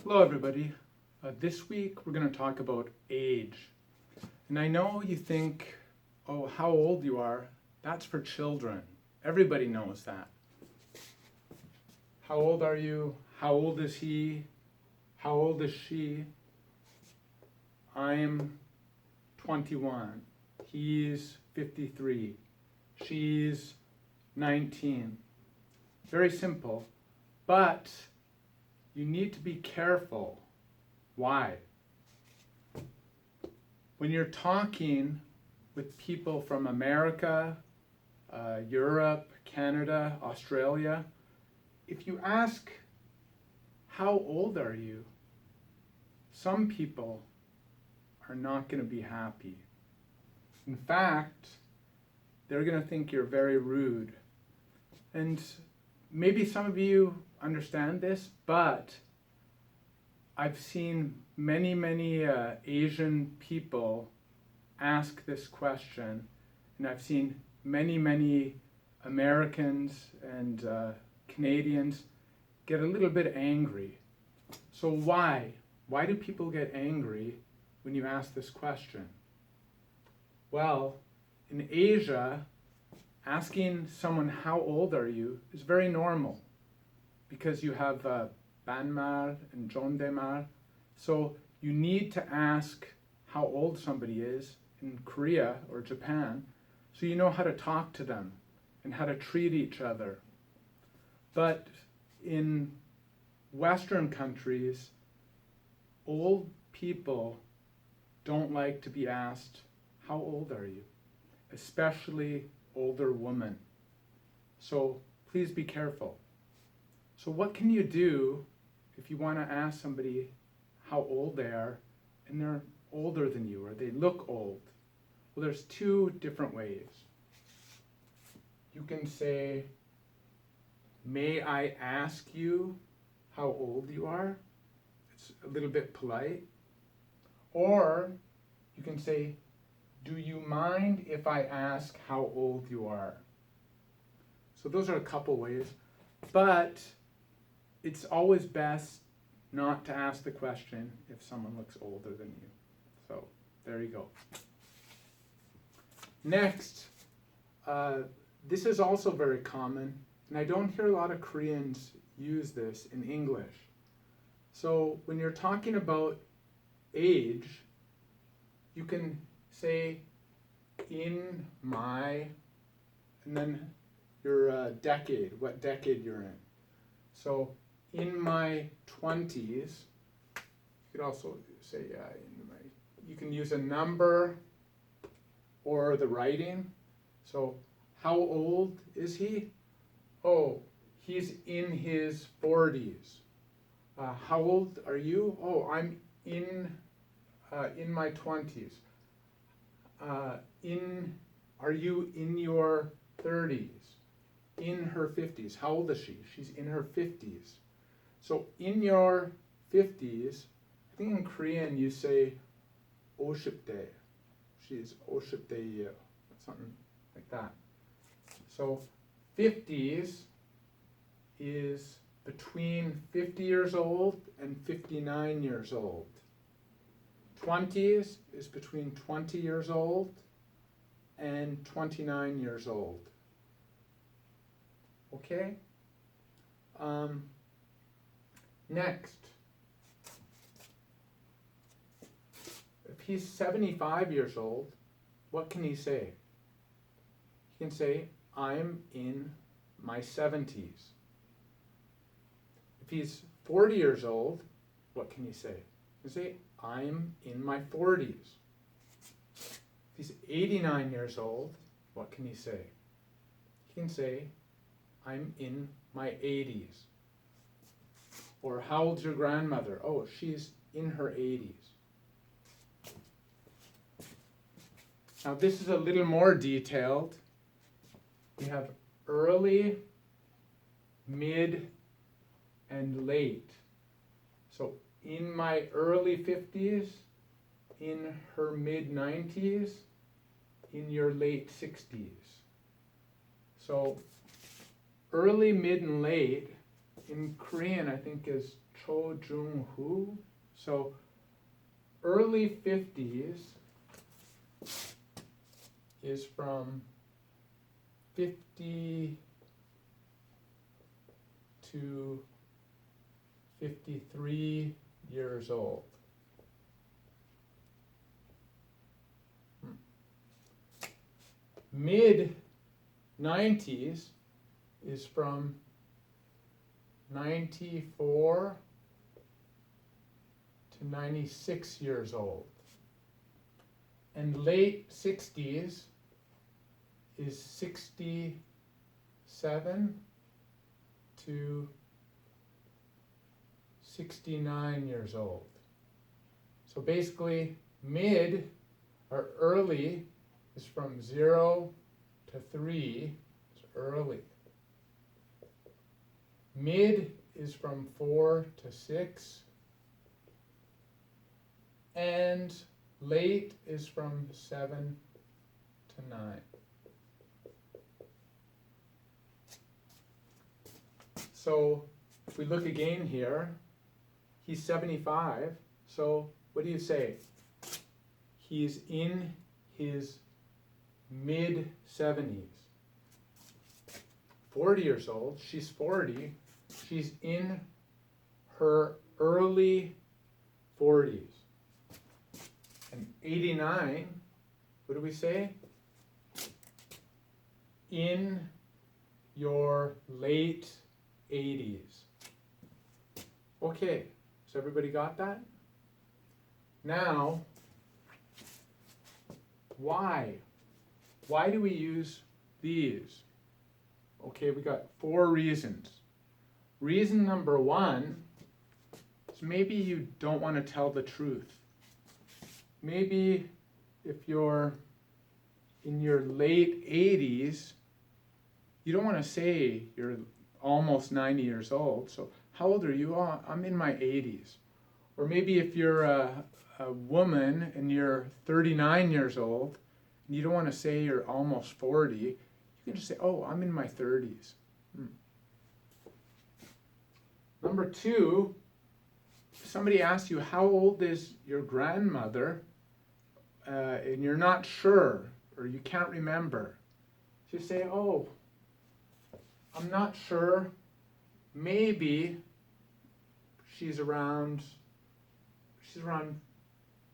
Hello everybody. This week we're going to talk about age. And I know you think, oh, how old you are, that's for children. Everybody knows that. How old are you? How old is he? How old is she? I'm 21. He's 53. She's 19. Very simple. But you need to be careful. Why? When you're talking with people from America, Europe, Canada, Australia, if you ask, how old are you? Some people are not going to be happy. In fact, they're going to think you're very rude. And maybe some of you understand this, but I've seen many Asian people ask this question, and I've seen many Americans and Canadians get a little bit angry. So why? Why do people get angry when you ask this question? Well, in Asia, asking someone how old are you is very normal because you have Banmar and Jondemar. So you need to ask how old somebody is in Korea or Japan so you know how to talk to them and how to treat each other. But in Western countries, old people don't like to be asked, how old are you? Especially older women. So please be careful. So what can you do if you want to ask somebody how old they are and they're older than you or they look old? Well, there's two different ways. You can say, may I ask you how old you are? It's a little bit polite. Or you can say, do you mind if I ask how old you are? So those are a couple ways, but it's always best not to ask the question if someone looks older than you. So there you go. Next, this is also very common, and I don't hear a lot of Koreans use this in English. So when you're talking about age, you can say in my, and then your decade, what decade you're in. So in my 20s, you could also say, you can use a number or the writing. So how old is he? Oh, he's in his 40s. How old are you? Oh, I'm in my 20s. Are you in your 30s? In her 50s. How old is she? She's in her 50s. So in your 50s, I think in Korean you say 50대. She's 50대예요. Something like that. So 50s is between 50 years old and 59 years old. 20s is between 20 years old and 29 years old. Okay? Next, if he's 75 years old, what can he say? He can say, I'm in my 70s. If he's 40 years old, what can he say? He can say, I'm in my 40s. If he's 89 years old, what can he say? He can say, I'm in my 80s. Or how old's your grandmother? Oh, she's in her 80s. Now this is a little more detailed. We have early, mid, and late. So in my early 50s, in her mid 90s, in your late 60s. So early, mid, and late in Korean, I think, is Cho Jung-hoo. So early 50s is from 50 to 53 years old. Mid 90s is from 94 to 96 years old. And late 60s is 67 to 69 years old. So basically, mid or early is from 0 to 3, it's early. Mid is from 4 to 6. And late is from 7 to 9. So if we look again here, he's 75. So what do you say? He's in his mid-70s. 40 years old, she's 40. She's in her early 40s. And 89, what do we say? In your late 80s. Okay, so everybody got that? Now, why? Why do we use these? Okay, we got 4 reasons. Reason number 1 is maybe you don't want to tell the truth. Maybe if you're in your late 80s, you don't want to say you're almost 90 years old. So how old are you? Oh, I'm in my 80s. Or maybe if you're a woman and you're 39 years old, and you don't want to say you're almost 40, you can just say, oh, I'm in my 30s. Number 2, if somebody asks you, how old is your grandmother, and you're not sure, or you can't remember, just say, oh, I'm not sure, maybe she's around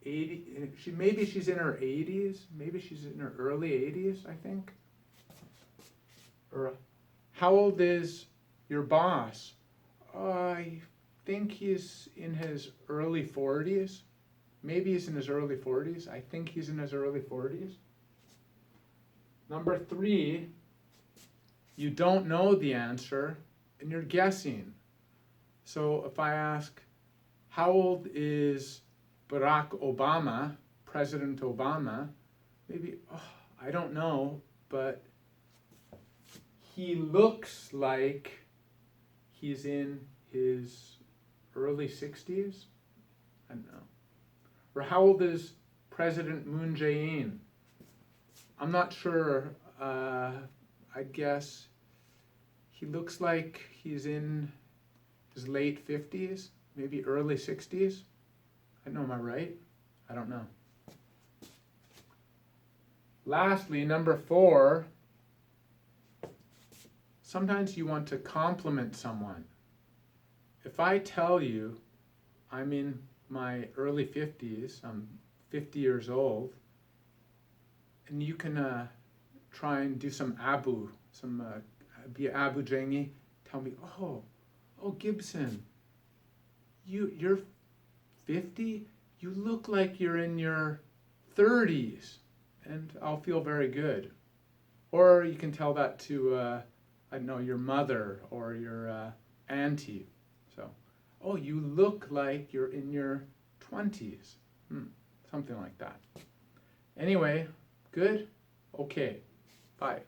80, maybe she's in her 80s, maybe she's in her early 80s, I think. Or, how old is your boss? I think he's in his early 40s. Maybe he's in his early 40s. I think he's in his early 40s. Number 3, you don't know the answer and you're guessing. So if I ask, how old is Barack Obama, President Obama? Maybe, I don't know, but he looks like he's in his early 60s. I don't know. Or how old is President Moon Jae-in? I'm not sure. I guess he looks like he's in his late 50s, maybe early 60s. I know, am I right? I don't know. Lastly, number 4, sometimes you want to compliment someone. If I tell you I'm in my early 50s, I'm 50 years old, and you can try and do some be Abu Jengi, tell me, oh Gibson, you're 50? You look like you're in your 30s, and I'll feel very good. Or you can tell that to, I don't know, your mother or your auntie. So, oh, you look like you're in your 20s. Something like that. Anyway, good? Okay, bye.